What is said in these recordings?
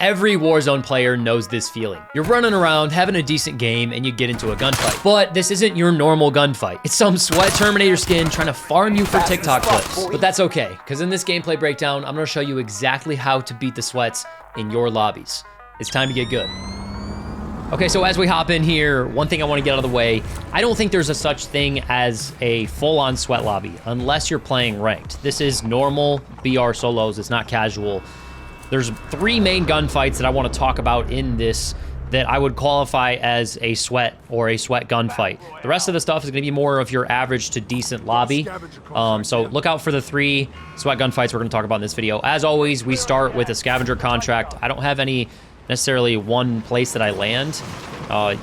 Every Warzone player knows this feeling. You're running around, having a decent game, and you get into a gunfight. But this isn't your normal gunfight. It's some sweat Terminator skin trying to farm you for TikTok clips. But that's okay, because in this gameplay breakdown, I'm gonna show you exactly how to beat the sweats in your lobbies. It's time to get good. Okay, so as we hop in here, one thing I want to get out of the way, I don't think there's a such thing as a full-on sweat lobby unless you're playing ranked. This is normal BR solos, it's not casual. There's 3 main gunfights that I want to talk about in this that I would qualify as a sweat or a sweat gunfight. The rest of the stuff is going to be more of your average to decent lobby. So look out for the 3 sweat gunfights we're going to talk about in this video. As always, we start with a scavenger contract. I don't have any necessarily one place that I land.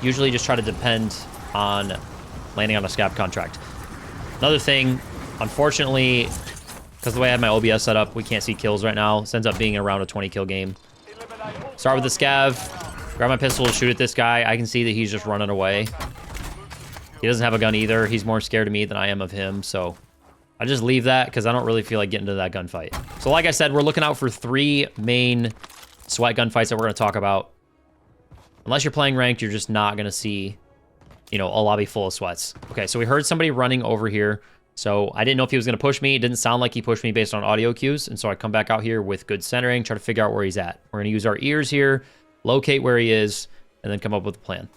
Usually just try to depend on landing on a scav contract. Another thing, unfortunately, because the way I have my OBS set up, we can't see kills right now. This ends up being around a 20 kill game. Start with the scav, grab my pistol, shoot at this guy. I can see that he's just running away. He doesn't have a gun either. He's more scared of me than I am of him, so I just leave that because I don't really feel like getting into that gunfight. So like I said, we're looking out for 3 main sweat gunfights that we're going to talk about. Unless you're playing ranked, you're just not going to see, you know, a lobby full of sweats. Okay, so we heard somebody running over here. So I didn't know if he was going to push me. It didn't sound like he pushed me based on audio cues. And so I come back out here with good centering, try to figure out where he's at. We're going to use our ears here, locate where he is, and then come up with a plan.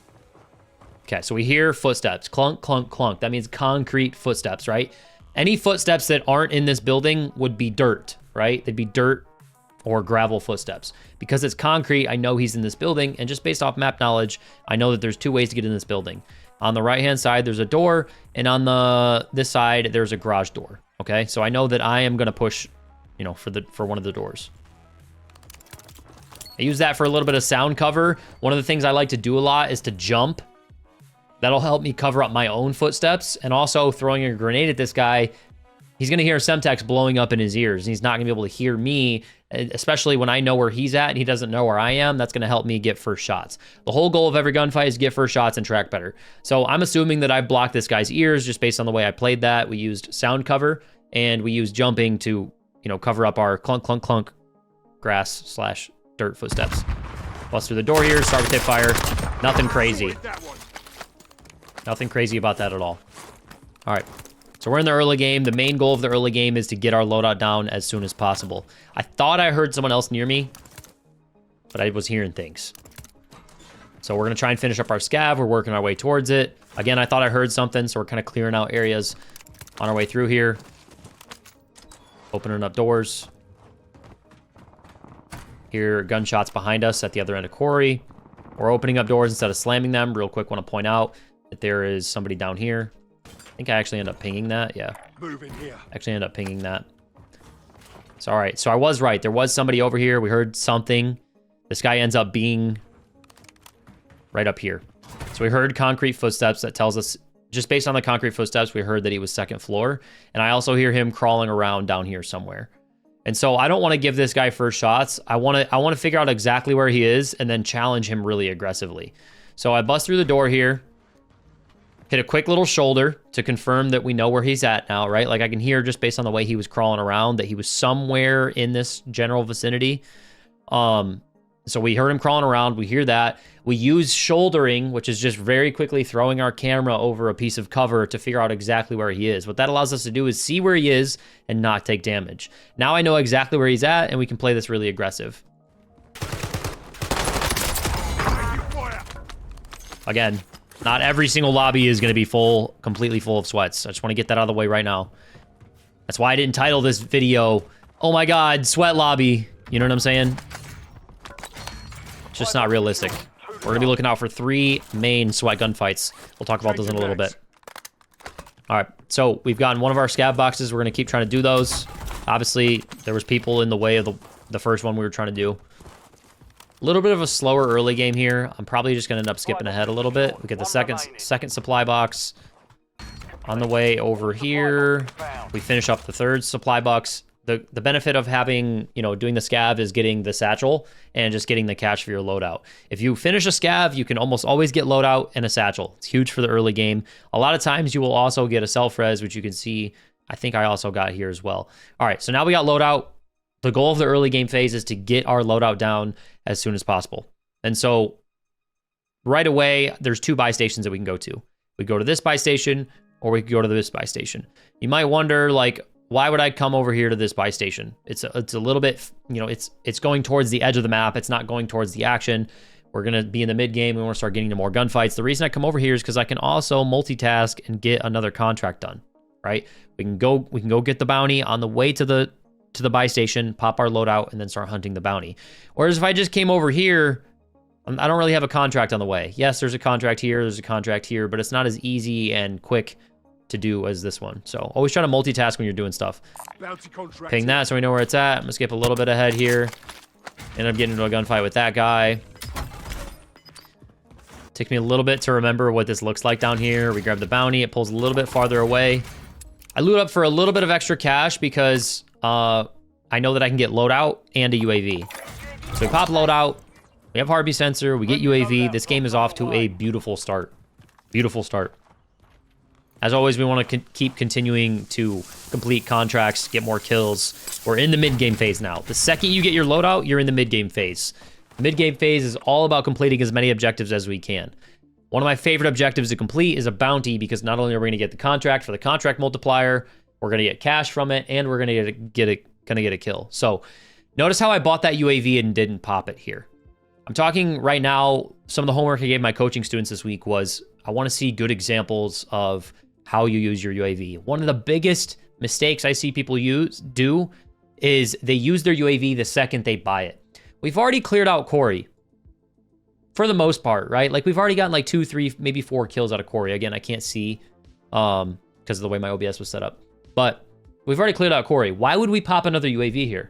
Okay, so we hear footsteps. Clunk, clunk, clunk. That means concrete footsteps, right? Any footsteps that aren't in this building would be dirt, right? They'd be dirt or gravel footsteps. Because it's concrete, I know he's in this building, and just based off map knowledge, I know that there's 2 ways to get in this building. On the right-hand side, there's a door, and on this side, there's a garage door, okay? So I know that I am gonna push, you know, for one of the doors. I use that for a little bit of sound cover. One of the things I like to do a lot is to jump. That'll help me cover up my own footsteps, and also throwing a grenade at this guy, he's going to hear Semtex blowing up in his ears, and he's not going to be able to hear me, especially when I know where he's at and he doesn't know where I am. That's going to help me get first shots. The whole goal of every gunfight is to get first shots and track better. So I'm assuming that I blocked this guy's ears just based on the way I played that. We used sound cover, and we used jumping to, you know, cover up our clunk, clunk, clunk grass / dirt footsteps. Bust through the door here, start with hip fire. Nothing crazy. Nothing crazy about that at all. All right. So we're in the early game. The main goal of the early game is to get our loadout down as soon as possible. I thought I heard someone else near me, but I was hearing things. So we're going to try and finish up our scav. We're working our way towards it. Again, I thought I heard something, so we're kind of clearing out areas on our way through here. Opening up doors. Hear gunshots behind us at the other end of Quarry. We're opening up doors instead of slamming them. Real quick, want to point out that there is somebody down here. I think I actually end up pinging that. Yeah. Move in here. Actually end up pinging that. So, all right. So I was right. There was somebody over here. We heard something. This guy ends up being right up here. So we heard concrete footsteps. That tells us, just based on the concrete footsteps, we heard that he was 2nd floor. And I also hear him crawling around down here somewhere. And so I don't want to give this guy first shots. I want to figure out exactly where he is and then challenge him really aggressively. So I bust through the door here. Hit a quick little shoulder to confirm that we know where he's at now, right? Like I can hear just based on the way he was crawling around that he was somewhere in this general vicinity. So we heard him crawling around. We hear that. We use shouldering, which is just very quickly throwing our camera over a piece of cover to figure out exactly where he is. What that allows us to do is see where he is and not take damage. Now I know exactly where he's at, and we can play this really aggressive. Again, not every single lobby is going to be completely full of sweats. I just want to get that out of the way right now. That's why I didn't title this video, "Oh my God, sweat lobby." You know what I'm saying? It's just not realistic. We're going to be looking out for 3 main sweat gunfights. We'll talk about those in a little bit. All right, so we've gotten one of our scav boxes. We're going to keep trying to do those. Obviously, there was people in the way of the first one we were trying to do. A little bit of a slower early game here. I'm probably just going to end up skipping ahead a little bit. We get the second supply box on the way over here. We finish up the 3rd supply box. The benefit of having, you know, doing the scav is getting the satchel and just getting the cash for your loadout. If you finish a scav, you can almost always get loadout and a satchel. It's huge for the early game. A lot of times you will also get a self-res, which you can see, I think I also got here as well. All right, so now we got loadout. The goal of the early game phase is to get our loadout down as soon as possible. And so right away, there's 2 buy stations that we can go to. We go to this buy station, or we could go to this buy station. You might wonder, like, why would I come over here to this buy station? It's a little bit, you know, it's going towards the edge of the map. It's not going towards the action. We're going to be in the mid game. We want to start getting to more gunfights. The reason I come over here is because I can also multitask and get another contract done, right? We can go get the bounty on the way to the buy station, pop our loadout, and then start hunting the bounty. Whereas if I just came over here, I don't really have a contract on the way. Yes, there's a contract here, there's a contract here, but it's not as easy and quick to do as this one. So always try to multitask when you're doing stuff. Ping that so we know where it's at. I'm gonna skip a little bit ahead here. End up getting into a gunfight with that guy. Takes me a little bit to remember what this looks like down here. We grab the bounty, it pulls a little bit farther away. I loot up for a little bit of extra cash because I know that I can get loadout and a UAV. So we pop loadout, we have heartbeat sensor, we get UAV. This game is off to a beautiful start. Beautiful start. As always, we want to keep continuing to complete contracts, get more kills. We're in the mid-game phase now. The second you get your loadout, you're in the mid-game phase. The mid-game phase is all about completing as many objectives as we can. One of my favorite objectives to complete is a bounty, because not only are we going to get the contract for the contract multiplier, we're going to get cash from it, and we're going to get a kill. So notice how I bought that UAV and didn't pop it here. I'm talking right now, some of the homework I gave my coaching students this week was, I want to see good examples of how you use your UAV. One of the biggest mistakes I see people do is they use their UAV the second they buy it. We've already cleared out Corey for the most part, right? Like we've already gotten like 2, 3, maybe 4 kills out of Corey. Again, I can't see because of the way my OBS was set up, but we've already cleared out Corey. Why would we pop another UAV here,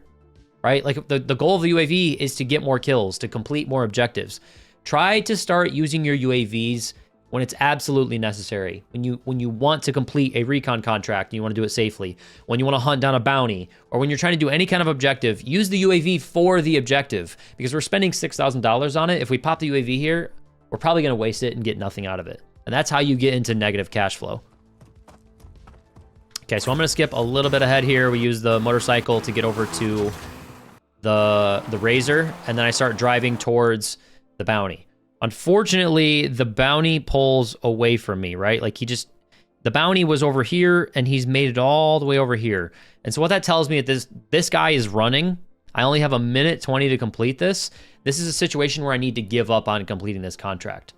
right? Like the goal of the UAV is to get more kills, to complete more objectives. Try to start using your UAVs when it's absolutely necessary. When you want to complete a recon contract and you want to do it safely, when you want to hunt down a bounty, or when you're trying to do any kind of objective, use the UAV for the objective, because we're spending $6,000 on it. If we pop the UAV here, we're probably going to waste it and get nothing out of it. And that's how you get into negative cash flow. Okay, so I'm going to skip a little bit ahead here. We use the motorcycle to get over to the Razor, and then I start driving towards the bounty. Unfortunately, the bounty pulls away from me, right? Like the bounty was over here and he's made it all the way over here. And so what that tells me is this guy is running. I only have 1:20 to complete this. This is a situation where I need to give up on completing this contract.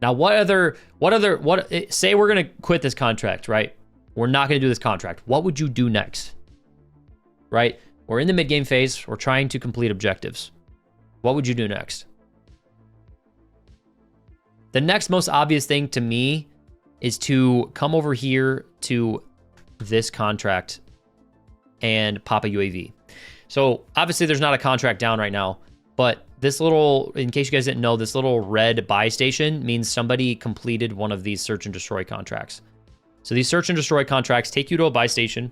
Now, say we're going to quit this contract, right? We're not going to do this contract. What would you do next? Right? We're in the mid-game phase. We're trying to complete objectives. What would you do next? The next most obvious thing to me is to come over here to this contract and pop a UAV. So obviously there's not a contract down right now, but this little, in case you guys didn't know, this little red buy station means somebody completed one of these search and destroy contracts. So these search and destroy contracts take you to a buy station,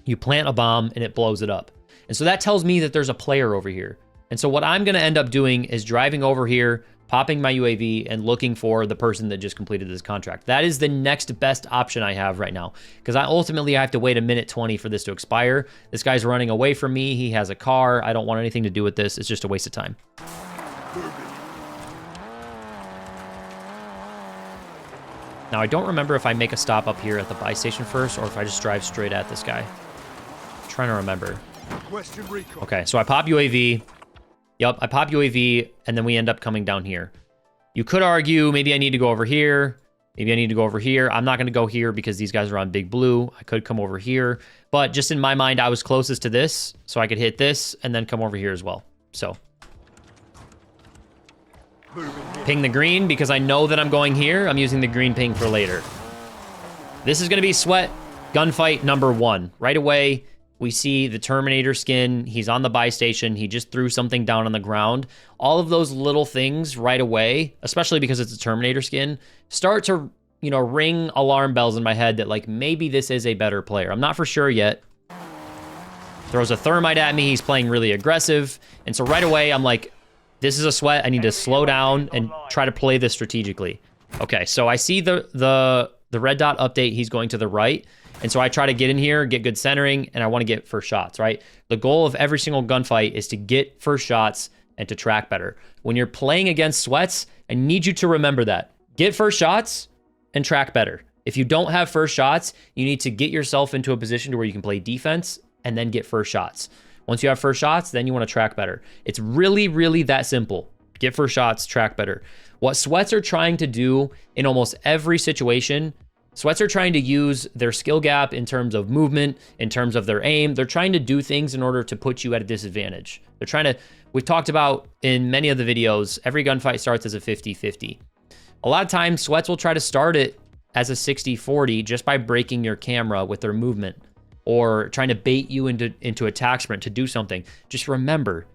you plant a bomb, and it blows it up. And so that tells me that there's a player over here. And so what I'm going to end up doing is driving over here, popping my UAV, and looking for the person that just completed this contract. That is the next best option I have right now, because I have to wait 1:20 for this to expire. This guy's running away from me. He has a car. I don't want anything to do with this. It's just a waste of time. Now, I don't remember if I make a stop up here at the buy station first, or if I just drive straight at this guy. I'm trying to remember. Okay, so I pop UAV. Yep, I pop UAV, and then we end up coming down here. You could argue, maybe I need to go over here. Maybe I need to go over here. I'm not going to go here because these guys are on big blue. I could come over here. But just in my mind, I was closest to this, so I could hit this and then come over here as well. So ping the green because I know that I'm going here. I'm using the green ping for later. This is going to be Sweat gunfight number 1. Right away, we see the Terminator skin. He's on the buy station. He just threw something down on the ground. All of those little things right away, especially because it's a Terminator skin, start to, ring alarm bells in my head that, like, maybe this is a better player. I'm not for sure yet. Throws a thermite at me. He's playing really aggressive. And so right away, I'm like, this is a Sweat. I need to slow down and try to play this strategically. Okay, so I see the red dot update. He's going to the right. And so I try to get in here, get good centering, and I want to get first shots, right? The goal of every single gunfight is to get first shots and to track better. When you're playing against Sweats, I need you to remember that. Get first shots and track better. If you don't have first shots, you need to get yourself into a position to where you can play defense and then get first shots. Once you have first shots, then you want to track better. It's really, really that simple. Get first shots, track better. What Sweats are trying to do in almost every situation, Sweats are trying to use their skill gap in terms of movement, in terms of their aim. They're trying to do things in order to put you at a disadvantage. They're trying to, we've talked about in many of the videos, every gunfight starts as a 50-50. A lot of times, Sweats will try to start it as a 60-40 just by breaking your camera with their movement or trying to bait you into attack sprint to do something. Just remember,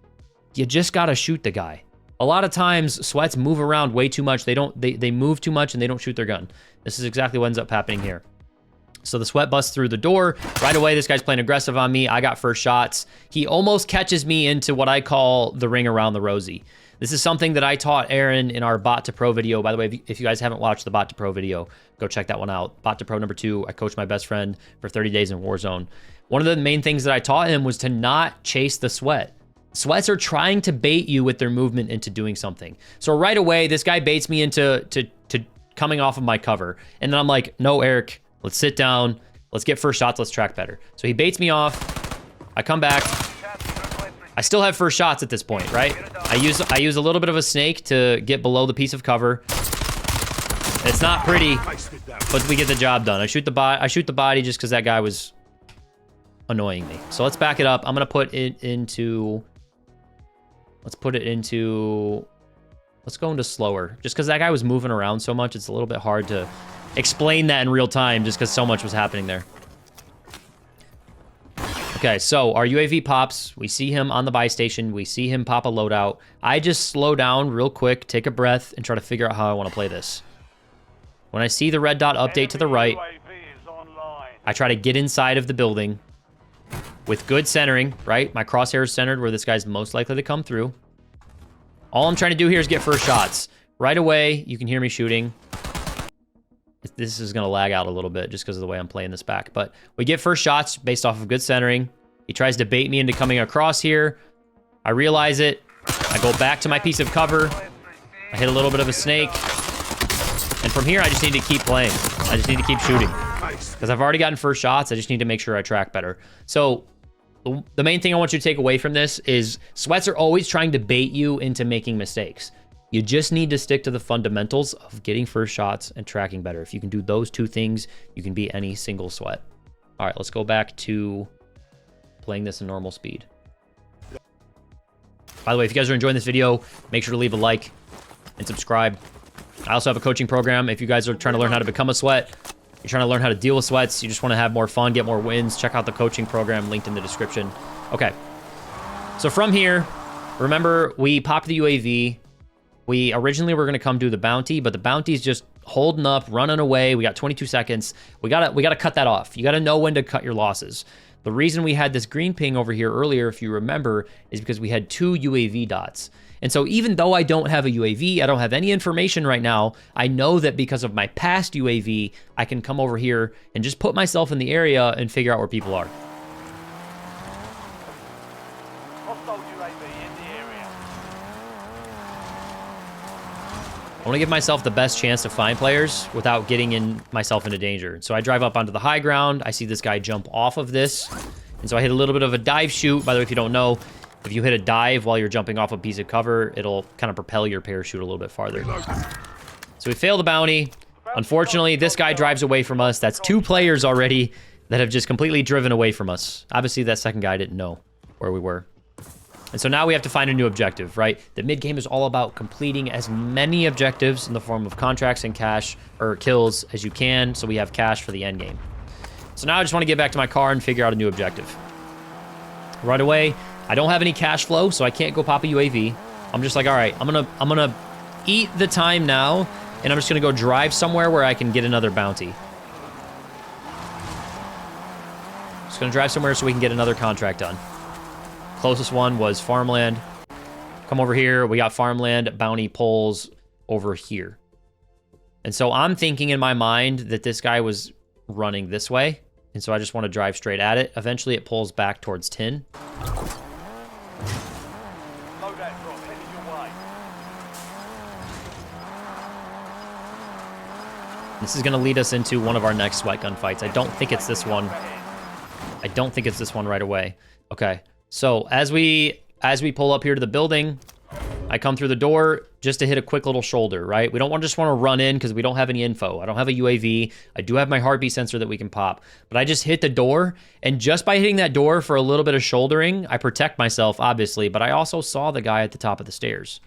you just gotta shoot the guy. A lot of times, Sweats move around way too much. They move too much and they don't shoot their gun. This is exactly what ends up happening here. So the Sweat busts through the door. Right away, this guy's playing aggressive on me. I got first shots. He almost catches me into what I call the ring around the rosy. This is something that I taught Aaron in our Bot to Pro video. By the way, if you guys haven't watched the Bot to Pro video, go check that one out. Bot to Pro number 2, I coached my best friend for 30 days in Warzone. One of the main things that I taught him was to not chase the Sweat. Sweats are trying to bait you with their movement into doing something. So right away, this guy baits me into coming off of my cover. And then I'm like, no, Eric, let's sit down. Let's get first shots. Let's track better. So he baits me off. I come back. I still have first shots at this point, right? I use a little bit of a snake to get below the piece of cover. It's not pretty, but we get the job done. I shoot the body just because that guy was annoying me. So let's back it up. I'm gonna put it into. Let's go into slower. Just because that guy was moving around so much, it's a little bit hard to explain that in real time just because so much was happening there. Okay, so our UAV pops. We see him on the buy station. We see him pop a loadout. I just slow down real quick, take a breath, and try to figure out how I want to play this. When I see the red dot update to the right, I try to get inside of the building with good centering, right? My crosshair is centered where this guy's most likely to come through. All I'm trying to do here is get first shots. Right away, you can hear me shooting. This is going to lag out a little bit just because of the way I'm playing this back. But we get first shots based off of good centering. He tries to bait me into coming across here. I realize it. I go back to my piece of cover. I hit a little bit of a snake. And from here, I just need to keep playing. I just need to keep shooting. Because I've already gotten first shots. I just need to make sure I track better. So the main thing I want you to take away from this is Sweats are always trying to bait you into making mistakes. You just need to stick to the fundamentals of getting first shots and tracking better. If you can do those two things, you can beat any single Sweat. All right, let's go back to playing this in normal speed. By the way, if you guys are enjoying this video, make sure to leave a like and subscribe. I also have a coaching program. If you guys are trying to learn how to become a Sweat, you're trying to learn how to deal with Sweats, you just want to have more fun, get more wins, check out the coaching program linked in the description. Okay, so from here, remember we popped the UAV. We originally were going to come do the bounty, but the bounty's just holding up, running away. We got 22 seconds. We gotta cut that off. You gotta know when to cut your losses. The reason we had this green ping over here earlier, if you remember, is because we had 2 UAV dots. And so even though I don't have a UAV, I don't have any information right now, I know that because of my past UAV, I can come over here and just put myself in the area and figure out where people are. I want to give myself the best chance to find players without getting myself into danger. So I drive up onto the high ground. I see this guy jump off of this. And so I hit a little bit of a dive shoot. By the way, if you don't know, if you hit a dive while you're jumping off a piece of cover, it'll kind of propel your parachute a little bit farther. So we fail the bounty. Unfortunately, this guy drives away from us. That's 2 players already that have just completely driven away from us. Obviously, that second guy didn't know where we were. And so now we have to find a new objective, right? The mid game is all about completing as many objectives in the form of contracts and cash or kills as you can, so we have cash for the end game. So now I just want to get back to my car and figure out a new objective. Right away, I don't have any cash flow, so I can't go pop a UAV. I'm just like, all right, I'm gonna eat the time now, and I'm just gonna go drive somewhere where I can get another bounty. Just gonna drive somewhere so we can get another contract done. Closest one was farmland. Come over here. We got farmland, bounty poles over here. And so I'm thinking in my mind that this guy was running this way. And so I just want to drive straight at it. Eventually it pulls back towards tin. This is going to lead us into one of our next sweat gun fights. I don't think it's this one. I don't think it's this one right away. Okay, so as we pull up here to the building, I come through the door just to hit a quick little shoulder, right? We don't just want to run in because we don't have any info. I don't have a UAV. I do have my heartbeat sensor that we can pop, but I just hit the door, and just by hitting that door for a little bit of shouldering, I protect myself, obviously, but I also saw the guy at the top of the stairs.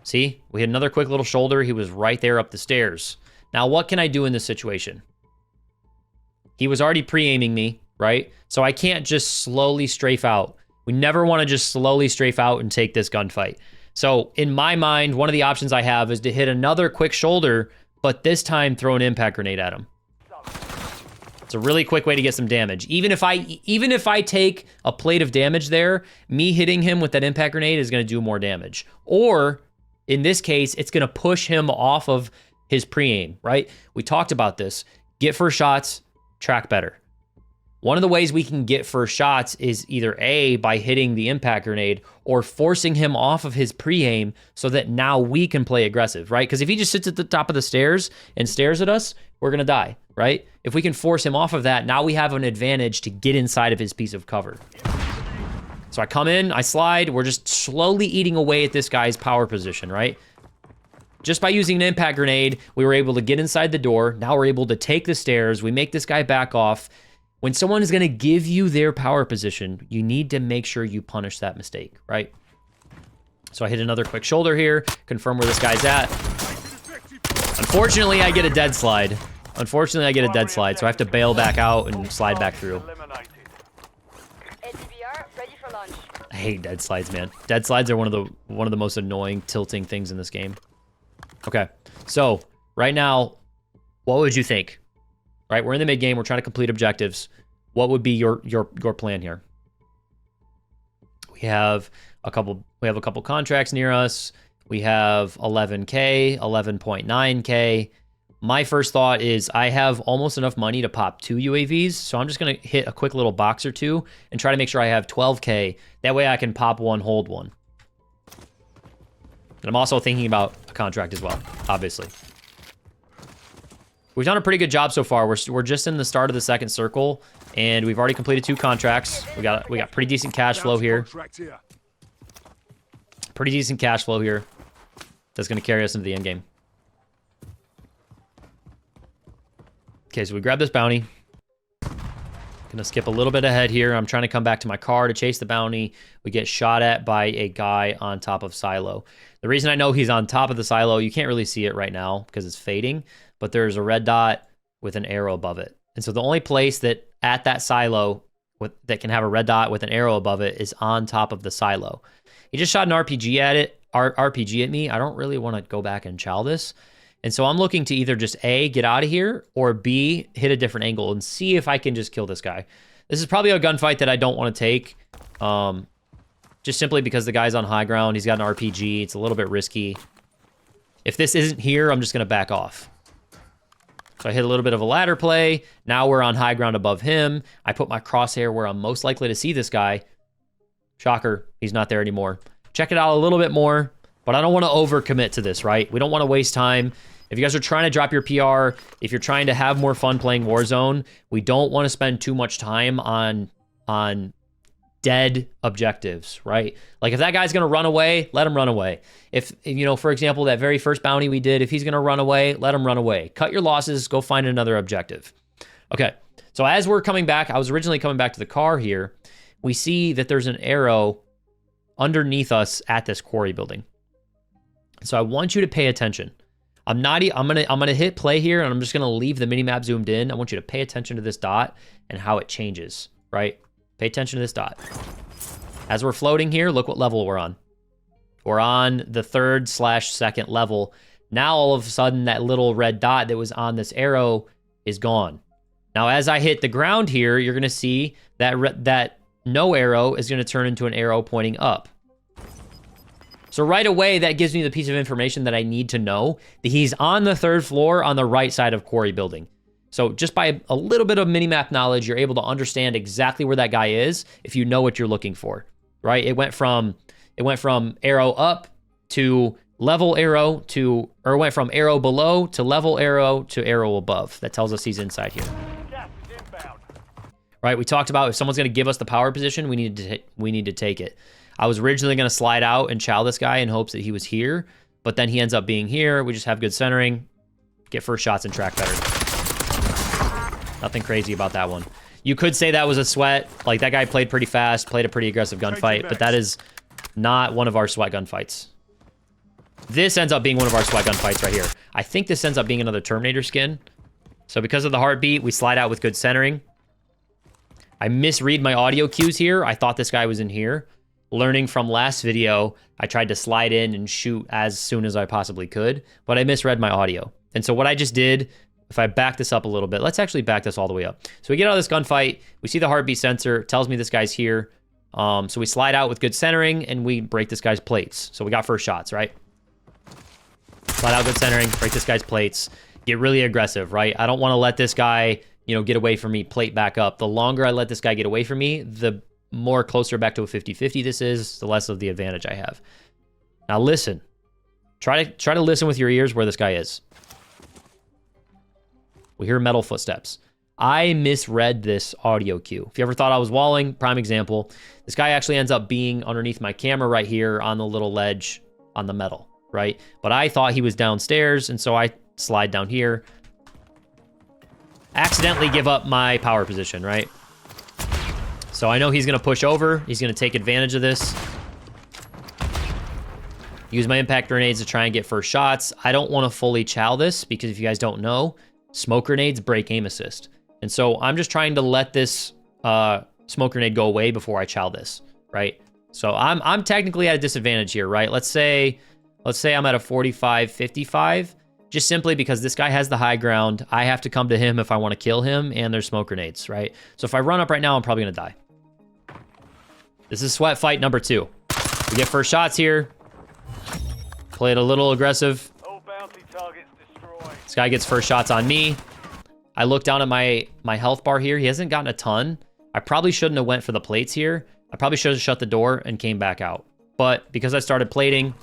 See, we had another quick little shoulder. He was right there up the stairs. Now, what can I do in this situation? He was already pre-aiming me, right? So I can't just slowly strafe out. We never want to just slowly strafe out and take this gunfight. So in my mind, one of the options I have is to hit another quick shoulder, but this time throw an impact grenade at him. It's a really quick way to get some damage. Even if I take a plate of damage there, me hitting him with that impact grenade is going to do more damage. Or in this case, it's going to push him off of his pre-aim, right? We talked about this. Get first shots, track better. One of the ways we can get first shots is either A, by hitting the impact grenade, or forcing him off of his pre-aim so that now we can play aggressive, right? Because if he just sits at the top of the stairs and stares at us, we're going to die, right? If we can force him off of that, now we have an advantage to get inside of his piece of cover. So I come in, I slide, we're just slowly eating away at this guy's power position, right? Just by using an impact grenade, we were able to get inside the door. Now we're able to take the stairs. We make this guy back off. When someone is going to give you their power position, you need to make sure you punish that mistake, right? So I hit another quick shoulder here, confirm where this guy's at. Unfortunately, I get a dead slide. So I have to bail back out and slide back through. I hate dead slides, man. Dead slides are one of the most annoying tilting things in this game. Okay, so right now, what would you think? Right, we're in the mid game. We're trying to complete objectives. What would be your plan here? We have a couple contracts near us. We have 11K, 11.9K. My first thought is I have almost enough money to pop 2 UAVs, so I'm just gonna hit a quick little box or 2 and try to make sure I have 12K. That way I can pop 1, hold 1. And I'm also thinking about a contract as well, obviously. We've done a pretty good job so far. We're just in the start of the second circle, and we've already completed 2 contracts. We got pretty decent cash flow here. That's gonna carry us into the end game. Okay, so we grab this bounty. Gonna skip a little bit ahead here. I'm trying to come back to my car to chase the bounty. We get shot at by a guy on top of silo. The reason I know he's on top of the silo, you can't really see it right now because it's fading, but there's a red dot with an arrow above it. And so the only place that at that silo that can have a red dot with an arrow above it is on top of the silo. He just shot an RPG at me. I don't really want to go back and chow this. And so I'm looking to either just A, get out of here, or B, hit a different angle and see if I can just kill this guy. This is probably a gunfight that I don't want to take, just simply because the guy's on high ground. He's got an RPG. It's a little bit risky. If this isn't here, I'm just going to back off. So I hit a little bit of a ladder play. Now we're on high ground above him. I put my crosshair where I'm most likely to see this guy. Shocker, he's not there anymore. Check it out a little bit more, but I don't want to overcommit to this, right? We don't want to waste time. If you guys are trying to drop your PR, if you're trying to have more fun playing Warzone, we don't want to spend too much time on dead objectives, right? Like if that guy's going to run away, let him run away. If, you know, for example, that very first bounty we did, if he's going to run away, let him run away. Cut your losses, go find another objective. Okay, so as we're coming back, I was originally coming back to the car here. We see that there's an arrow underneath us at this quarry building. So I want you to pay attention. I'm gonna hit play here, and I'm just gonna leave the minimap zoomed in. I want you to pay attention to this dot and how it changes, right? Pay attention to this dot. As we're floating here, look what level we're on. We're on the 3rd/2nd level. Now all of a sudden that little red dot that was on this arrow is gone. Now as I hit the ground here, you're gonna see that no arrow is gonna turn into an arrow pointing up. So right away, that gives me the piece of information that I need to know that he's on the 3rd floor on the right side of quarry building. So just by a little bit of minimap knowledge, you're able to understand exactly where that guy is if you know what you're looking for, right? It went from arrow up to level arrow to, or it went from arrow below to level arrow to arrow above. That tells us he's inside here. Right, we talked about if someone's going to give us the power position, we need to take it. I was originally going to slide out and chow this guy in hopes that he was here, but then he ends up being here. We just have good centering, get first shots and track better. Nothing crazy about that one. You could say that was a sweat. Like, that guy played pretty fast, played a pretty aggressive gunfight, but that is not one of our sweat gunfights. This ends up being one of our sweat gunfights right here. I think this ends up being another Terminator skin. So because of the heartbeat, we slide out with good centering. I misread my audio cues here. I thought this guy was in here. Learning from last video, I tried to slide in and shoot as soon as I possibly could, but I misread my audio. And so what I just did, if I back this up a little bit, let's actually back this all the way up. So we get out of this gunfight, we see the heartbeat sensor, tells me this guy's here. So we slide out with good centering and we break this guy's plates. So we got first shots, right? Slide out good centering, break this guy's plates, get really aggressive, right? I don't want to let this guy, you know, get away from me, plate back up. The longer I let this guy get away from me, the more closer back to a 50-50 this is, the less of the advantage I have. Now listen. Try to listen with your ears where this guy is. We hear metal footsteps. I misread this audio cue. If you ever thought I was walling, prime example. This guy actually ends up being underneath my camera right here on the little ledge on the metal, right? But I thought he was downstairs, and so I slide down here. Accidentally give up my power position, right? So I know he's going to push over. He's going to take advantage of this. Use my impact grenades to try and get first shots. I don't want to fully chow this because if you guys don't know, smoke grenades break aim assist. And so I'm just trying to let this smoke grenade go away before I chow this, right? So I'm technically at a disadvantage here, right? Let's say I'm at a 45-55. Just simply because this guy has the high ground. I have to come to him if I want to kill him, and there's smoke grenades, right? So if I run up right now, I'm probably going to die. This is sweat fight number 2. We get first shots here. Played a little aggressive. This guy gets first shots on me. I look down at my health bar here. He hasn't gotten a ton. I probably shouldn't have went for the plates here. I probably should have shut the door and came back out. But because I started plating,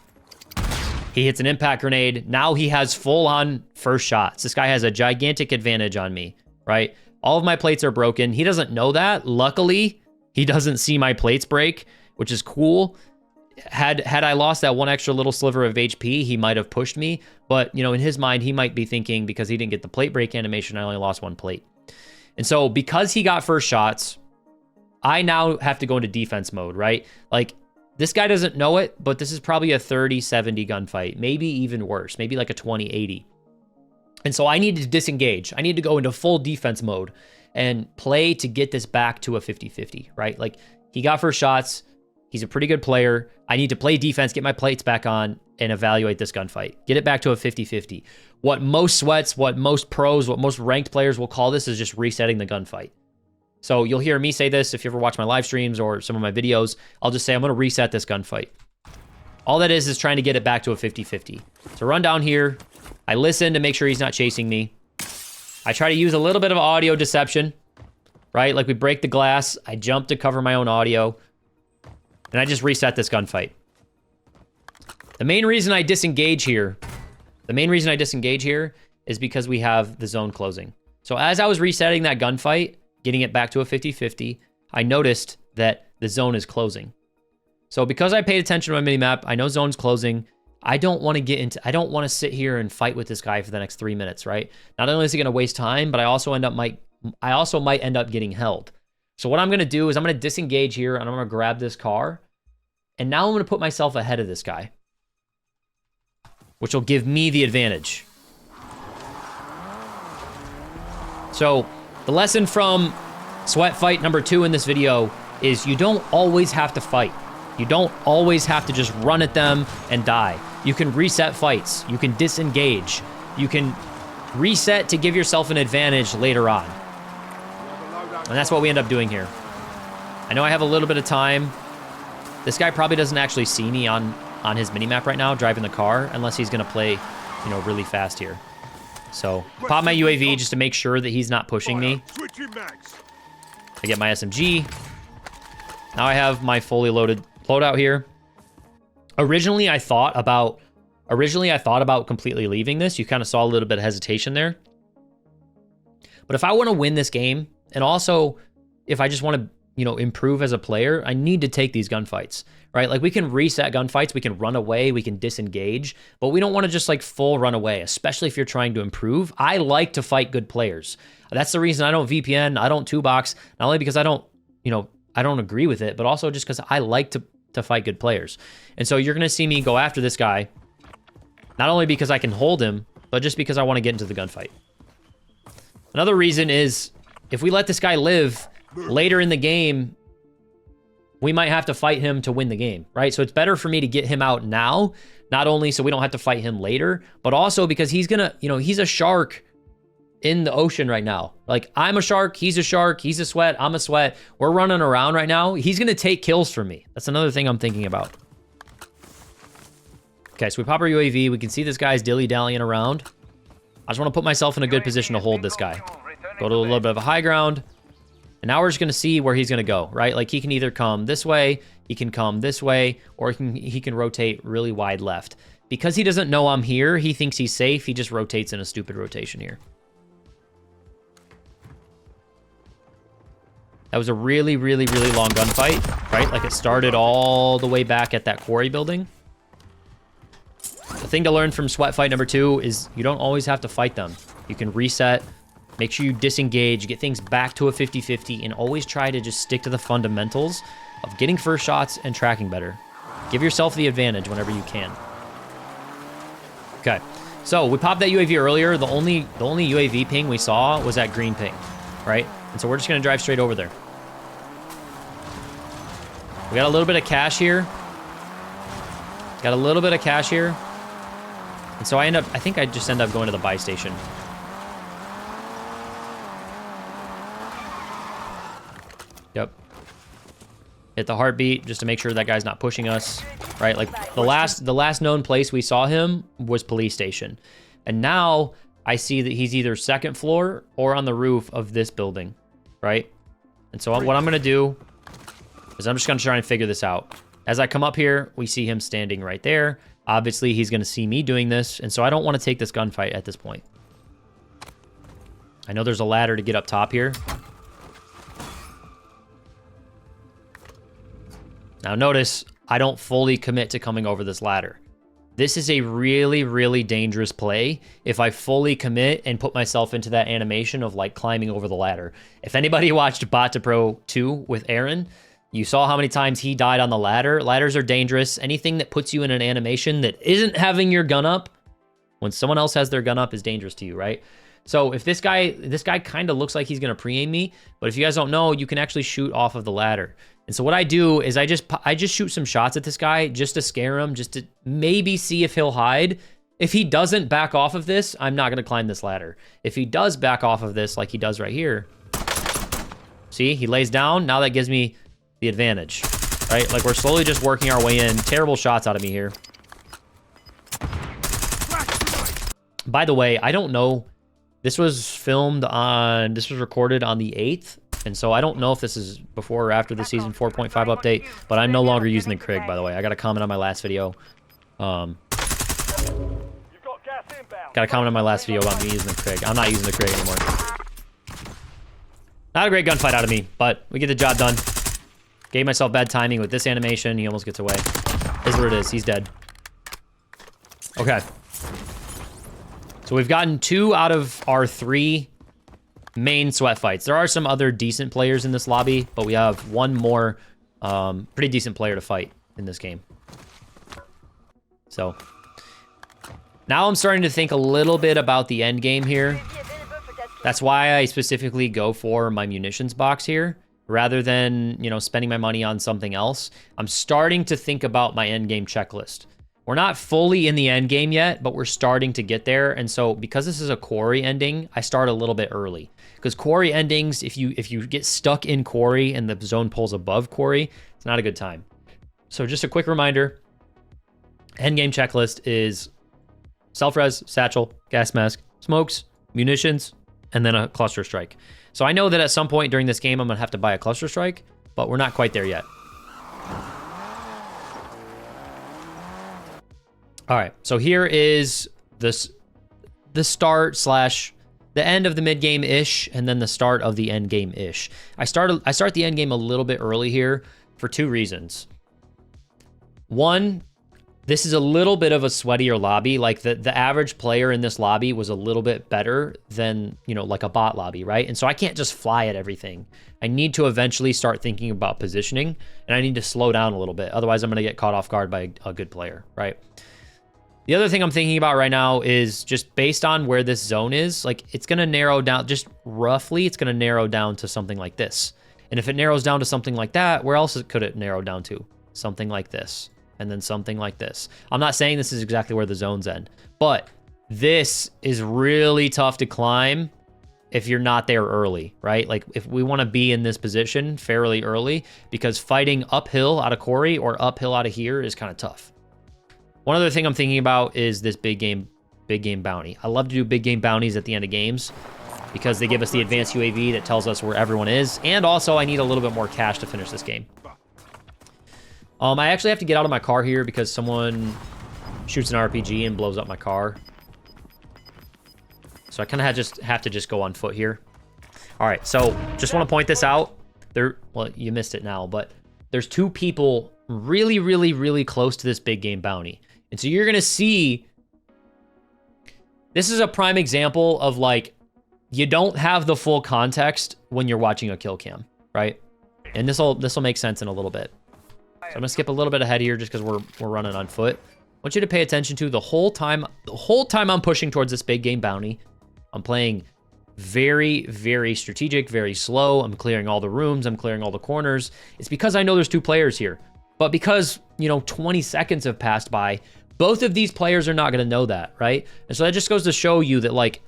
he hits an impact grenade. Now he has full-on first shots. This guy has a gigantic advantage on me, right? All of my plates are broken. He doesn't know that. Luckily, he doesn't see my plates break, which is cool. Had I lost that one extra little sliver of HP, he might have pushed me. But, you know, in his mind, he might be thinking because he didn't get the plate break animation, I only lost one plate. And so because he got first shots, I now have to go into defense mode, right? Like, this guy doesn't know it, but this is probably a 30-70 gunfight, maybe even worse, maybe like a 20-80. And so I need to disengage. I need to go into full defense mode and play to get this back to a 50-50, right? Like, he got first shots. He's a pretty good player. I need to play defense, get my plates back on, and evaluate this gunfight. Get it back to a 50-50. What most sweats, what most pros, what most ranked players will call this is just resetting the gunfight. So you'll hear me say this if you ever watch my live streams or some of my videos. I'll just say I'm going to reset this gunfight. All that is trying to get it back to a 50-50. So run down here. I listen to make sure he's not chasing me. I try to use a little bit of audio deception, right? Like we break the glass. I jump to cover my own audio. And I just reset this gunfight. The main reason I disengage here is because we have the zone closing. So as I was resetting that gunfight, getting it back to a 50-50, I noticed that the zone is closing. So because I paid attention to my minimap, I know zone's closing. I don't want to sit here and fight with this guy for the next 3 minutes, right? Not only is he going to waste time, but I also might end up getting held. So what I'm going to do is I'm going to disengage here and I'm going to grab this car. And now I'm going to put myself ahead of this guy, which will give me the advantage. So the lesson from sweat fight number 2 in this video is you don't always have to fight. You don't always have to just run at them and die. You can reset fights. You can disengage. You can reset to give yourself an advantage later on. And that's what we end up doing here. I know I have a little bit of time. This guy probably doesn't actually see me on his minimap right now, driving the car, unless he's going to play, you know, really fast here. So pop my UAV just to make sure that he's not pushing me. I get my SMG. Now I have my fully loaded loadout here. Originally I thought about completely leaving this. You kind of saw a little bit of hesitation there. But if I want to win this game, and also if I just want to, you know, improve as a player, I need to take these gunfights, right? Like we can reset gunfights, we can run away, we can disengage, but we don't want to just like full run away, especially if you're trying to improve. I like to fight good players. That's the reason I don't VPN, I don't 2-box, not only because I don't, you know, I don't agree with it, but also just because I like to fight good players. And so you're going to see me go after this guy, not only because I can hold him, but just because I want to get into the gunfight. Another reason is if we let this guy live, later in the game, we might have to fight him to win the game, right? So it's better for me to get him out now, not only so we don't have to fight him later, but also because he's gonna, you know, he's a shark in the ocean right now. Like I'm a shark, he's a sweat, I'm a sweat. We're running around right now. He's gonna take kills from me. That's another thing I'm thinking about. Okay, so we pop our UAV. We can see this guy's dilly-dallying around. I just want to put myself in a good position to hold this guy. Go to a little bit of a high ground. And now we're just going to see where he's going to go, right? Like he can either come this way, he can come this way, or he can rotate really wide left. Because he doesn't know I'm here, he thinks he's safe. He just rotates in a stupid rotation here. That was a really, really, really long gunfight, right? Like it started all the way back at that quarry building. The thing to learn from sweat fight number 2 is you don't always have to fight them. You can reset. Make sure you disengage, get things back to a 50-50, and always try to just stick to the fundamentals of getting first shots and tracking better. Give yourself the advantage whenever you can. Okay, so we popped that UAV earlier. The only UAV ping we saw was that green ping, right? And so we're just gonna drive straight over there. We got a little bit of cash here. And so I think I just end up going to the buy station. Yep. Hit the heartbeat just to make sure that guy's not pushing us, right? Like the last known place we saw him was police station. And now I see that he's either second floor or on the roof of this building, right? And so what I'm going to do is I'm just going to try and figure this out. As I come up here, we see him standing right there. Obviously, he's going to see me doing this. And so I don't want to take this gunfight at this point. I know there's a ladder to get up top here. Now notice, I don't fully commit to coming over this ladder. This is a really, really dangerous play if I fully commit and put myself into that animation of like climbing over the ladder. If anybody watched Bot to Pro 2 with Aaron, you saw how many times he died on the ladder. Ladders are dangerous. Anything that puts you in an animation that isn't having your gun up, when someone else has their gun up, is dangerous to you, right? So if this guy kind of looks like he's going to pre-aim me, but if you guys don't know, you can actually shoot off of the ladder. And so what I do is I just shoot some shots at this guy just to scare him, just to maybe see if he'll hide. If he doesn't back off of this, I'm not going to climb this ladder. If he does back off of this like he does right here, see, he lays down. Now that gives me the advantage, right? Like we're slowly just working our way in. Terrible shots out of me here. By the way, I don't know. This was recorded on the 8th. And so I don't know if this is before or after the season 4.5 update, but I'm no longer using the Krig, by the way. I got a comment on my last video. Got a comment on my last video about me using the Krig. I'm not using the Krig anymore. Not a great gunfight out of me, but we get the job done. Gave myself bad timing with this animation. He almost gets away. Is what it is. He's dead. Okay. So we've gotten 2 out of our 3 main sweat fights. There are some other decent players in this lobby, but we have one more pretty decent player to fight in this game. So now I'm starting to think a little bit about the end game here. That's why I specifically go for my munitions box here rather than, you know, spending my money on something else. I'm starting to think about my end game checklist. We're not fully in the end game yet, but we're starting to get there. And so because this is a quarry ending, I start a little bit early. Because quarry endings, if you get stuck in quarry and the zone pulls above quarry, it's not a good time. So just a quick reminder, end game checklist is self-res, satchel, gas mask, smokes, munitions, and then a cluster strike. So I know that at some point during this game, I'm gonna have to buy a cluster strike, but we're not quite there yet. All right, so here is the start slash the end of the mid game ish, and then the start of the end game ish. I start the end game a little bit early here for 2 reasons. One, this is a little bit of a sweatier lobby. Like the average player in this lobby was a little bit better than, you know, like a bot lobby, right? And so I can't just fly at everything. I need to eventually start thinking about positioning, and I need to slow down a little bit. Otherwise, I'm going to get caught off guard by a good player, right? The other thing I'm thinking about right now is just based on where this zone is, like it's going to narrow down, just roughly, it's going to narrow down to something like this. And if it narrows down to something like that, where else could it narrow down to? Something like this, and then something like this. I'm not saying this is exactly where the zones end, but this is really tough to climb if you're not there early, right? Like if we want to be in this position fairly early, because fighting uphill out of Quarry or uphill out of here is kind of tough. One other thing I'm thinking about is this big game bounty. I love to do big game bounties at the end of games because they give us the advanced UAV that tells us where everyone is. And also I need a little bit more cash to finish this game. I actually have to get out of my car here because someone shoots an RPG and blows up my car. So I kind of have to just go on foot here. All right, so just want to point this out. Well, you missed it now, but there's 2 people really, really, really close to this big game bounty. And so you're going to see, this is a prime example of like, you don't have the full context when you're watching a kill cam, right? And this will make sense in a little bit. So I'm gonna skip a little bit ahead here just because we're running on foot. I want you to pay attention to the whole time I'm pushing towards this big game bounty. I'm playing very, very strategic, very slow. I'm clearing all the rooms. I'm clearing all the corners. It's because I know there's 2 players here. But because, you know, 20 seconds have passed by, both of these players are not going to know that, right? And so that just goes to show you that, like,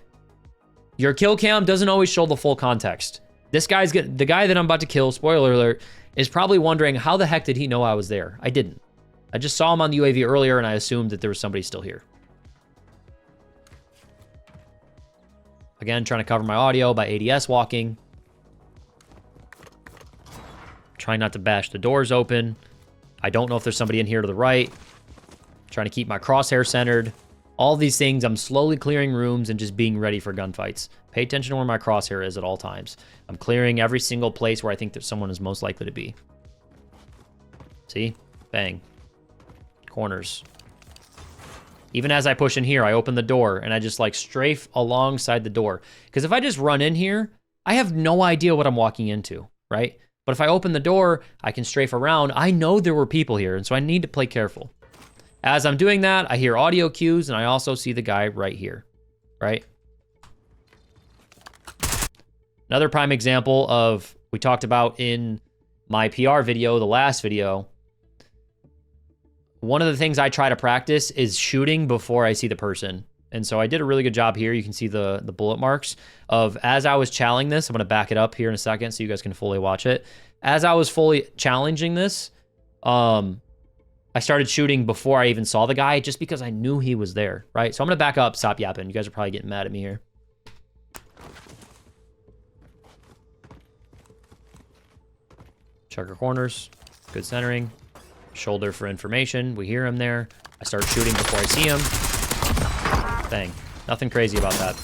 your kill cam doesn't always show the full context. The guy that I'm about to kill, spoiler alert, is probably wondering, how the heck did he know I was there? I didn't. I just saw him on the UAV earlier, and I assumed that there was somebody still here. Again, trying to cover my audio by ADS walking. Trying not to bash the doors open. I don't know if there's somebody in here to the right. Trying to keep my crosshair centered. All these things, I'm slowly clearing rooms and just being ready for gunfights. Pay attention to where my crosshair is at all times. I'm clearing every single place where I think that someone is most likely to be. See? Bang. Corners. Even as I push in here, I open the door and I just like strafe alongside the door. Because if I just run in here, I have no idea what I'm walking into, right? But if I open the door, I can strafe around. I know there were people here, and so I need to play careful. As I'm doing that, I hear audio cues, and I also see the guy right here, right? Another prime example of, we talked about in my PR video, the last video, one of the things I try to practice is shooting before I see the person. And so I did a really good job here. You can see the bullet marks of, as I was challenging this, I'm going to back it up here in a second so you guys can fully watch it. As I was fully challenging this, I started shooting before I even saw the guy just because I knew he was there, right? So I'm going to back up, stop yapping. You guys are probably getting mad at me here. Checker corners, good centering. Shoulder for information. We hear him there. I start shooting before I see him. Bang. Nothing crazy about that.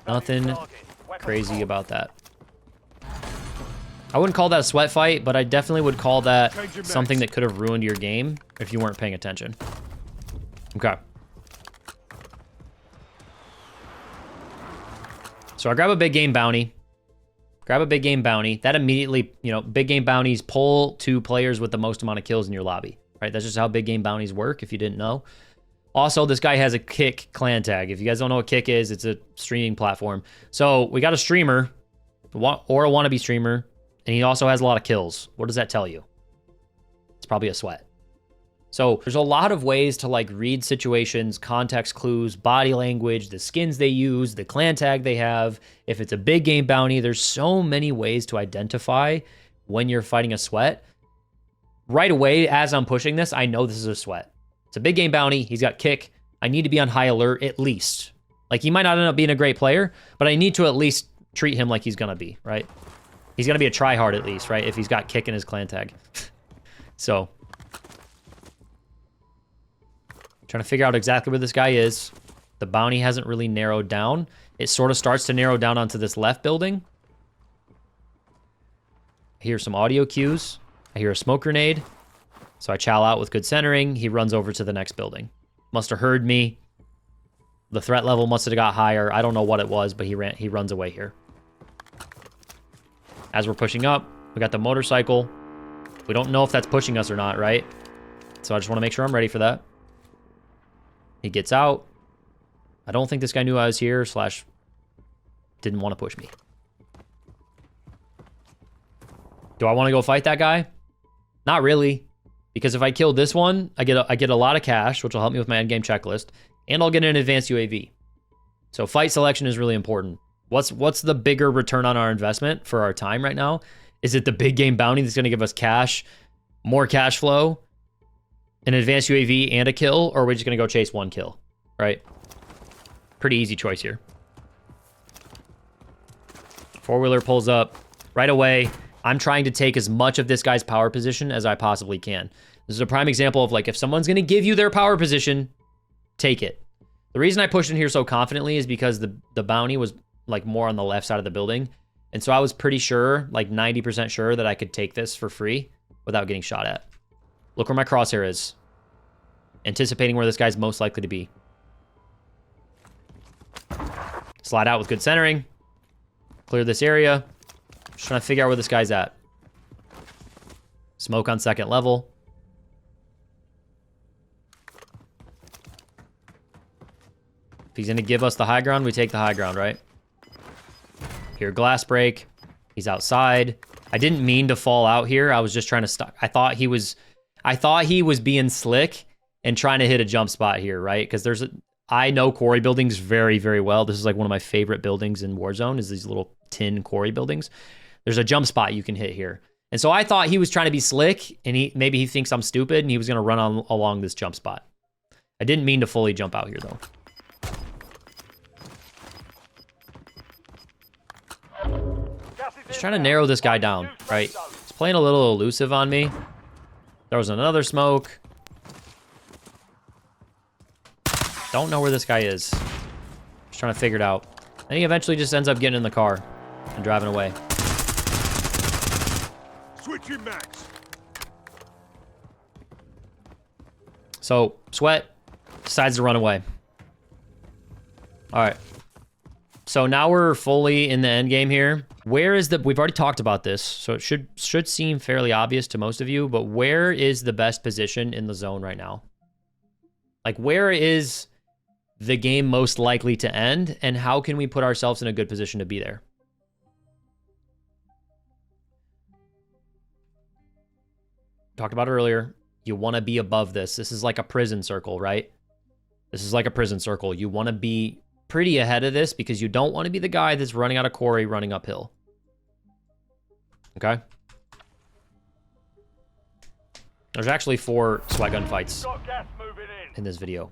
Nothing crazy about that. I wouldn't call that a sweat fight, but I definitely would call that something that could have ruined your game if you weren't paying attention. Okay. So I grab a big game bounty. Grab a big game bounty. That immediately, you know, big game bounties pull 2 players with the most amount of kills in your lobby, right? That's just how big game bounties work, if you didn't know. Also, this guy has a Kick clan tag. If you guys don't know what Kick is, it's a streaming platform. So we got a streamer, or a wannabe streamer, and he also has a lot of kills. What does that tell you? It's probably a sweat. So there's a lot of ways to like read situations, context clues, body language, the skins they use, the clan tag they have. If it's a big game bounty, there's so many ways to identify when you're fighting a sweat. Right away, as I'm pushing this, I know this is a sweat. It's a big game bounty. He's got Kick. I need to be on high alert at least. Like, he might not end up being a great player, but I need to at least treat him like he's gonna be, right? He's gonna be a tryhard at least, right? If he's got kick in his clan tag. So, trying to figure out exactly where this guy is. The bounty hasn't really narrowed down. It sort of starts to narrow down onto this left building. I hear some audio cues. I hear a smoke grenade. So I chow out with good centering. He runs over to the next building. Must have heard me. The threat level must have got higher. I don't know what it was, but he runs away here. As we're pushing up, we got the motorcycle. We don't know if that's pushing us or not, right? So I just want to make sure I'm ready for that. He gets out. I don't think this guy knew I was here, / didn't want to push me. Do I want to go fight that guy? Not really. Because if I kill this one, I get a lot of cash, which will help me with my endgame checklist, and I'll get an advanced UAV. So fight selection is really important. What's the bigger return on our investment for our time right now? Is it the big game bounty that's going to give us cash, more cash flow, an advanced UAV, and a kill, or are we just going to go chase one kill, right? Pretty easy choice here. Four-wheeler pulls up right away. I'm trying to take as much of this guy's power position as I possibly can. This is a prime example of, like, if someone's going to give you their power position, take it. The reason I pushed in here so confidently is because the bounty was, like, more on the left side of the building. And so I was pretty sure, like 90% sure, that I could take this for free without getting shot at. Look where my crosshair is. Anticipating where this guy's most likely to be. Slide out with good centering. Clear this area. Just trying to figure out where this guy's at. Smoke on second level. If he's going to give us the high ground, we take the high ground, right? Here, glass break. He's outside. I didn't mean to fall out here. I was just trying to stop. I thought he was being slick and trying to hit a jump spot here, right? Because I know quarry buildings very, very well. This is like one of my favorite buildings in Warzone, is these little tin quarry buildings. There's a jump spot you can hit here. And so I thought he was trying to be slick, and maybe he thinks I'm stupid, and he was going to run along this jump spot. I didn't mean to fully jump out here, though. Just trying to narrow this guy down, right? He's playing a little elusive on me. There was another smoke. Don't know where this guy is. Just trying to figure it out. And he eventually just ends up getting in the car and driving away. Switching max. So, Sweat decides to run away. All right. So now we're fully in the end game here. Where is we've already talked about this, so it should seem fairly obvious to most of you, but where is the best position in the zone right now? Like, where is the game most likely to end, and how can we put ourselves in a good position to be there? Talked about it earlier. You want to be above this. This is like a prison circle, right? This is like a prison circle. You want to be pretty ahead of this because you don't want to be the guy that's running out of quarry running uphill. Okay? There's actually 4 SWAT gunfights in this video.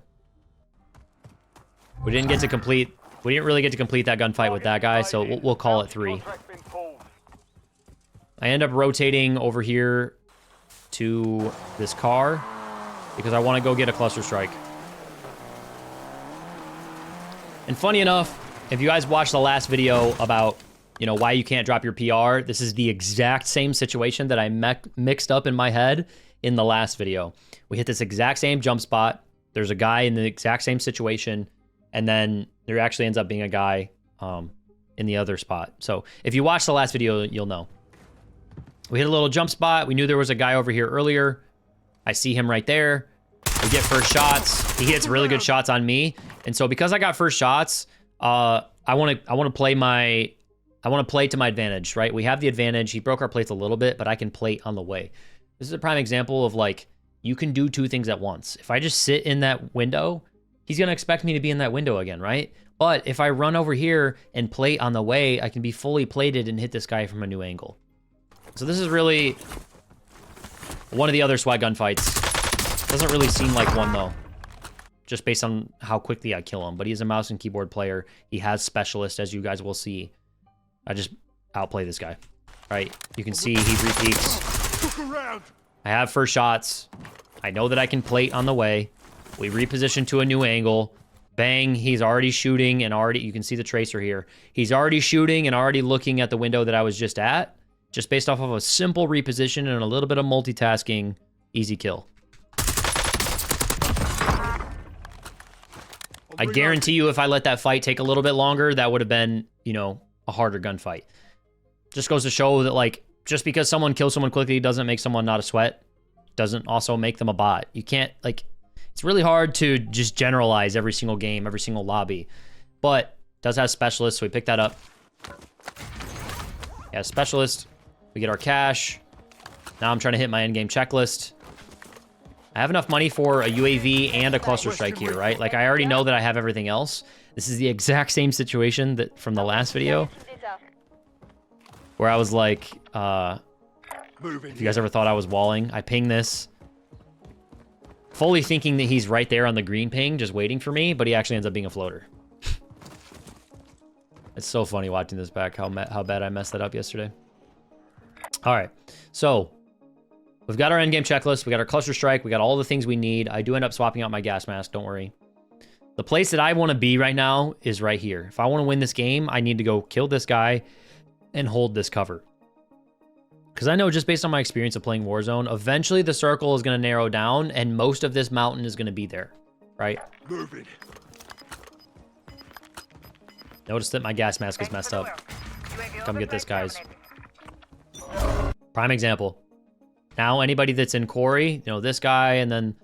We didn't really get to complete that gunfight with that guy, so we'll call it 3. I end up rotating over here to this car because I want to go get a cluster strike. And funny enough, if you guys watched the last video about, you know, why you can't drop your PR, this is the exact same situation that I mixed up in my head in the last video. We hit this exact same jump spot. There's a guy in the exact same situation, and then there actually ends up being a guy in the other spot. So if you watch the last video, you'll know. We hit a little jump spot. We knew there was a guy over here earlier. I see him right there. We get first shots. He hits really good shots on me. And so because I got first shots, I want to play to my advantage, right? We have the advantage. He broke our plates a little bit, but I can plate on the way. This is a prime example of, like, you can do 2 things at once. If I just sit in that window, he's going to expect me to be in that window again, right? But if I run over here and plate on the way, I can be fully plated and hit this guy from a new angle. So this is really one of the other SWAT gunfights. Doesn't really seem like one, though. just based on how quickly I kill him. But he's a mouse and keyboard player. He has specialist, as you guys will see. I just outplay this guy, right? You can see he re-peeks. I have first shots. I know that I can plate on the way. We reposition to a new angle. Bang, he's already shooting and already, you can see the tracer here. He's already shooting and already looking at the window that I was just at. Just based off of a simple reposition and a little bit of multitasking, easy kill. I guarantee you if I let that fight take a little bit longer, that would have been, you know, a harder gunfight. Just goes to show that, like, just because someone kills someone quickly doesn't make someone not a sweat. Doesn't also make them a bot. You can't, like, it's really hard to just generalize every single game, every single lobby. But does have specialists, so we pick that up. Yeah, specialist. We get our cash. Now I'm trying to hit my endgame checklist. I have enough money for a UAV and a cluster strike here, right? Like, I already know that I have everything else. This is the exact same situation that from the last video, where I was like, if you guys ever thought I was walling, I ping this, fully thinking that he's right there on the green ping, just waiting for me, but he actually ends up being a floater. It's so funny watching this back, how bad I messed that up yesterday. All right, so we've got our endgame checklist, we got our cluster strike, we got all the things we need. I do end up swapping out my gas mask, don't worry. The place that I want to be right now is right here. If I want to win this game, I need to go kill this guy and hold this cover. Because I know just based on my experience of playing Warzone, eventually the circle is going to narrow down and most of this mountain is going to be there, right? Moving. Notice that my gas mask is messed up. Come get this, guys. Prime example. Now anybody that's in quarry, you know, this guy, and then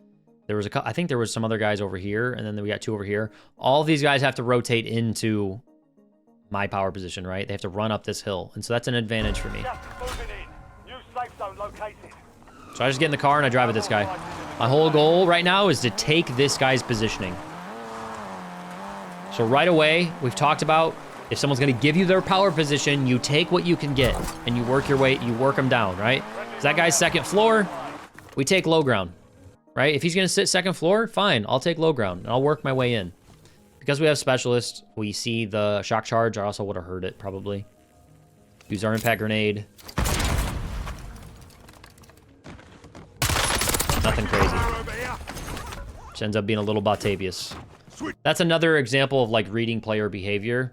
there was I think there was some other guys over here, and then we got two over here. All of these guys have to rotate into my power position, right? They have to run up this hill, and so that's an advantage for me. So I just get in the car and I drive at this guy. My whole goal right now is to take this guy's positioning. So right away, we've talked about if someone's going to give you their power position, you take what you can get and you work your way, you work them down, right? So that guy's second floor, we take low ground, right? If he's going to sit second floor, fine, I'll take low ground and I'll work my way in. Because we have specialists, we see the shock charge. I also would have heard it probably. Use our impact grenade. Nothing crazy. Which ends up being a little Batavius. That's another example of like reading player behavior.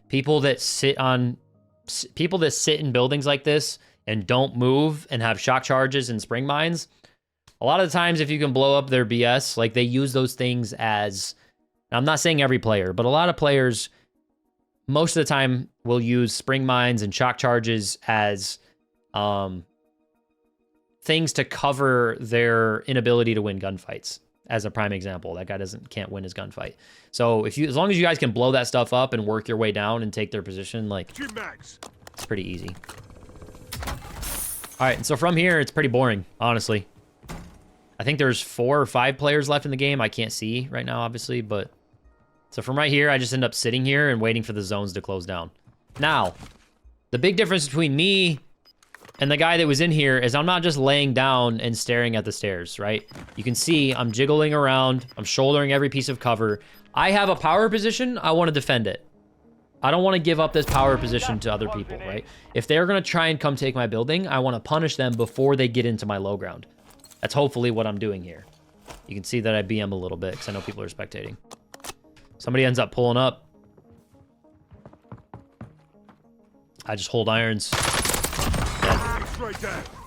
People that sit in buildings like this and don't move and have shock charges and spring mines. A lot of the times, if you can blow up their BS, like they use those things as, I'm not saying every player, but a lot of players, most of the time will use spring mines and shock charges as things to cover their inability to win gunfights. As a prime example, that guy can't win his gunfight. So as long as you guys can blow that stuff up and work your way down and take their position, like it's pretty easy. All right, and so from here, it's pretty boring, honestly. I think there's 4 or 5 players left in the game. I can't see right now, obviously, but so from right here, I just end up sitting here and waiting for the zones to close down. Now, the big difference between me and the guy that was in here is I'm not just laying down and staring at the stairs, right? You can see I'm jiggling around. I'm shouldering every piece of cover. I have a power position. I want to defend it. I don't want to give up this power position to other people, right? If they're going to try and come take my building, I want to punish them before they get into my low ground. That's hopefully what I'm doing here. You can see that I BM a little bit because I know people are spectating. Somebody ends up pulling up. I just hold irons.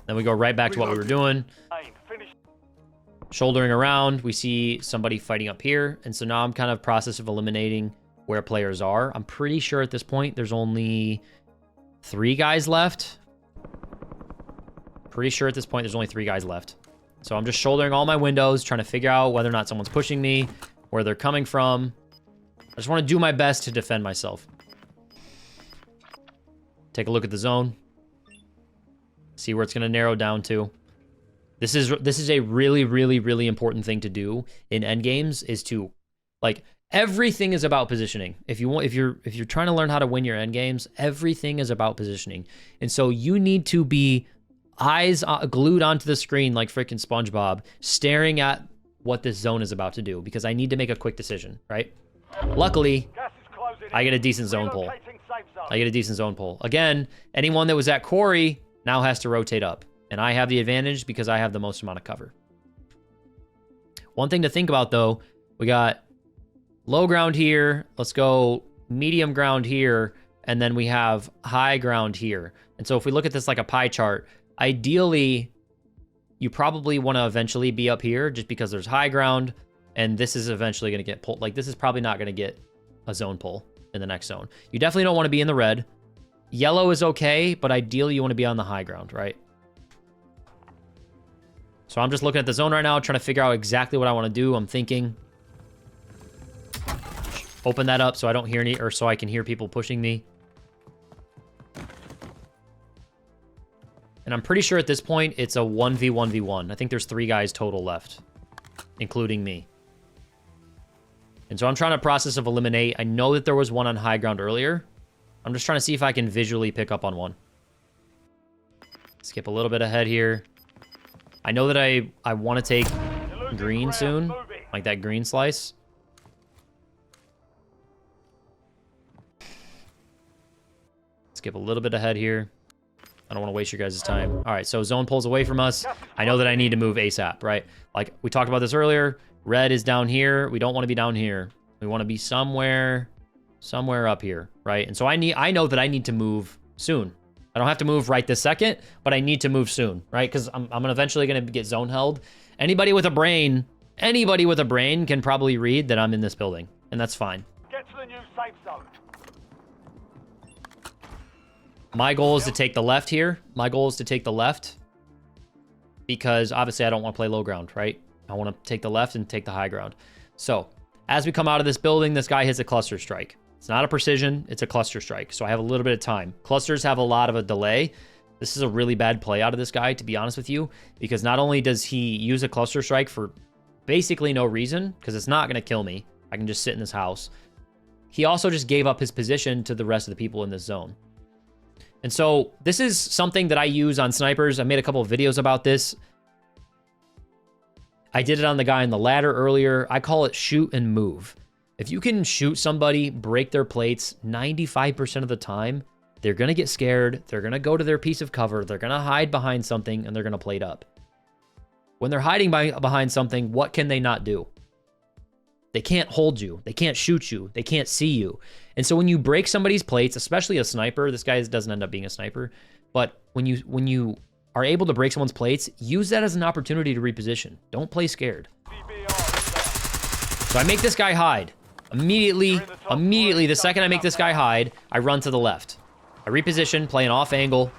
Then we go right back to what we were doing. Shouldering around, we see somebody fighting up here. And so now I'm kind of process of eliminating where players are. I'm pretty sure at this point there's only 3 guys left. Pretty sure at this point there's only 3 guys left. So I'm just shouldering all my windows, trying to figure out whether or not someone's pushing me, where they're coming from. I just want to do my best to defend myself. Take a look at the zone. See where it's going to narrow down to. This is a really, really, really important thing to do in endgames, is to, like, everything is about positioning. If you're trying to learn how to win your endgames, everything is about positioning. And so you need to be eyes glued onto the screen like freaking SpongeBob, staring at what this zone is about to do because I need to make a quick decision, right? Luckily, I get a decent zone pull. Again, anyone that was at quarry now has to rotate up. And I have the advantage because I have the most amount of cover. One thing to think about, though, we got low ground here. Let's go medium ground here. And then we have high ground here. And so if we look at this like a pie chart, ideally, you probably want to eventually be up here just because there's high ground. And this is eventually going to get pulled. Like, this is probably not going to get a zone pull in the next zone. You definitely don't want to be in the red. Yellow is okay, but ideally you want to be on the high ground, right? So I'm just looking at the zone right now, trying to figure out exactly what I want to do. I'm thinking, open that up so I don't hear any, or so I can hear people pushing me. And I'm pretty sure at this point, it's a 1v1v1. I think there's 3 guys total left, including me. And so I'm trying to process of eliminate. I know that there was one on high ground earlier. I'm just trying to see if I can visually pick up on one. Skip a little bit ahead here. I know that I want to take green soon, like that green slice. Skip a little bit ahead here. I don't want to waste your guys' time. All right, so zone pulls away from us. I know that I need to move ASAP, right? Like we talked about this earlier. Red is down here. We don't want to be down here. We want to be somewhere up here, right? And so I know that I need to move soon. I don't have to move right this second, but I need to move soon, right? Because I'm eventually going to get zone held. Anybody with a brain can probably read that I'm in this building, and that's fine. Get to the new safe zone. My goal is to take the left here. My goal is to take the left because obviously I don't want to play low ground, right? I want to take the left and take the high ground. So as we come out of this building, this guy hits a cluster strike. It's not a precision, it's a cluster strike. So I have a little bit of time. Clusters have a lot of a delay. This is a really bad play out of this guy, to be honest with you, because not only does he use a cluster strike for basically no reason, because it's not going to kill me. I can just sit in this house. He also just gave up his position to the rest of the people in this zone. And so this is something that I use on snipers. I made a couple of videos about this. I did it on the guy in the ladder earlier. I call it shoot and move. If you can shoot somebody, break their plates 95% of the time, they're going to get scared. They're going to go to their piece of cover. They're going to hide behind something, and they're going to plate up. When they're hiding behind something, what can they not do? They can't hold you. They can't shoot you. They can't see you. And so when you break somebody's plates, especially a sniper, this guy doesn't end up being a sniper, but when you are able to break someone's plates, use that as an opportunity to reposition. Don't play scared. So I make this guy hide. Immediately, the second I make this guy hide, I run to the left. I reposition, play an off angle,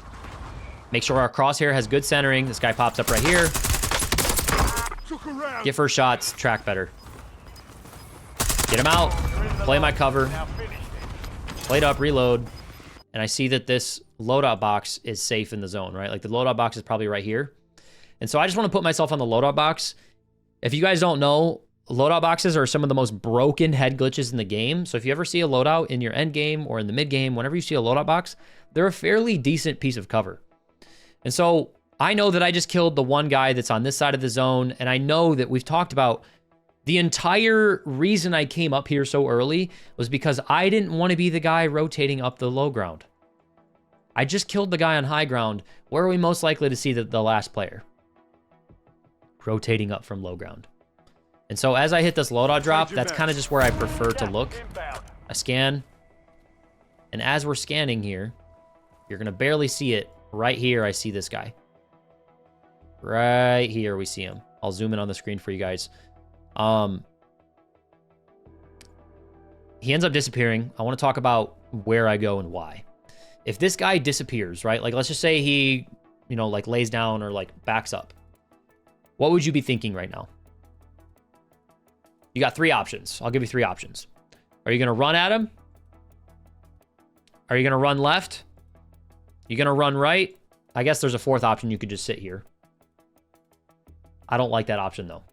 make sure our crosshair has good centering. This guy pops up right here. Get first shots, track better. Get him out, play my cover, plate up, reload, and I see that this loadout box is safe in the zone, right? Like the loadout box is probably right here. And so I just want to put myself on the loadout box. If you guys don't know, loadout boxes are some of the most broken head glitches in the game. So if you ever see a loadout in your end game or in the mid game, whenever you see a loadout box, they're a fairly decent piece of cover. And so I know that I just killed the one guy that's on this side of the zone. And I know that we've talked about the entire reason I came up here so early was because I didn't want to be the guy rotating up the low ground. I just killed the guy on high ground. Where are we most likely to see the last player? Rotating up from low ground. And so as I hit this loadout drop, that's kind of just where I prefer to look. I scan. And as we're scanning here, you're going to barely see it. Right here, I see this guy. Right here, we see him. I'll zoom in on the screen for you guys. He ends up disappearing. I want to talk about where I go and why. If this guy disappears, right? Like, let's just say he, you know, like lays down or like backs up. What would you be thinking right now? You got 3 options. I'll give you 3 options. Are you going to run at him? Are you going to run left? You going to run right? I guess there's a 4th option. You could just sit here. I don't like that option though.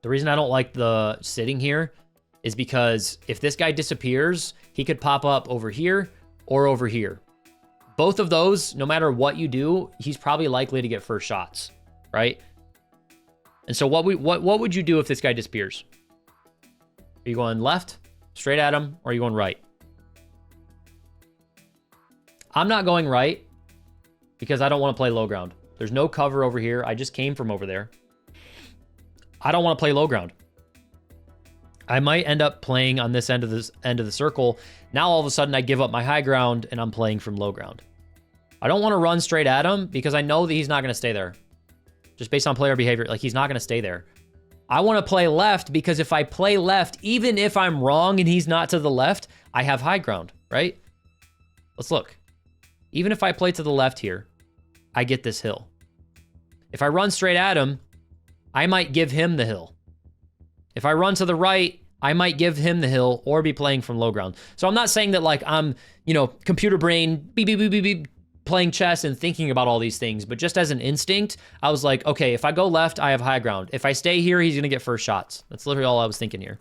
The reason I don't like the sitting here is because if this guy disappears, he could pop up over here or over here. Both of those, no matter what you do, he's probably likely to get first shots, right? And so what would you do if this guy disappears? Are you going left, straight at him, or are you going right? I'm not going right because I don't want to play low ground. There's no cover over here. I just came from over there. I don't want to play low ground. I might end up playing on this end of the circle. Now all of a sudden I give up my high ground and I'm playing from low ground. I don't want to run straight at him because I know that he's not going to stay there. Just based on player behavior, like he's not going to stay there. I want to play left because if I play left, even if I'm wrong and he's not to the left, I have high ground, right? Let's look. Even if I play to the left here, I get this hill. If I run straight at him, I might give him the hill. If I run to the right, I might give him the hill or be playing from low ground. So I'm not saying that like I'm, you know, computer brain, beep, beep, beep, beep, beep, playing chess and thinking about all these things, but just as an instinct, I was like, okay, if I go left, I have high ground. If I stay here, he's gonna get first shots. That's literally all I was thinking here.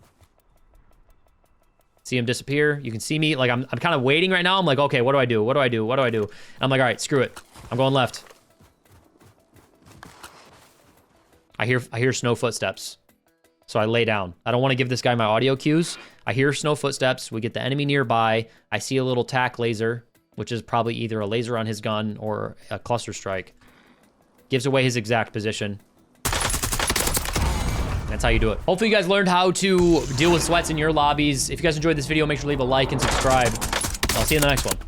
See him disappear. You can see me, like I'm kind of waiting right now. I'm like, okay, what do I do? What do I do? What do I do? And I'm like, all right, screw it. I'm going left. I hear snow footsteps. So I lay down. I don't want to give this guy my audio cues. I hear snow footsteps. We get the enemy nearby. I see a little tac laser, which is probably either a laser on his gun or a cluster strike. Gives away his exact position. That's how you do it. Hopefully you guys learned how to deal with sweats in your lobbies. If you guys enjoyed this video, make sure to leave a like and subscribe. I'll see you in the next one.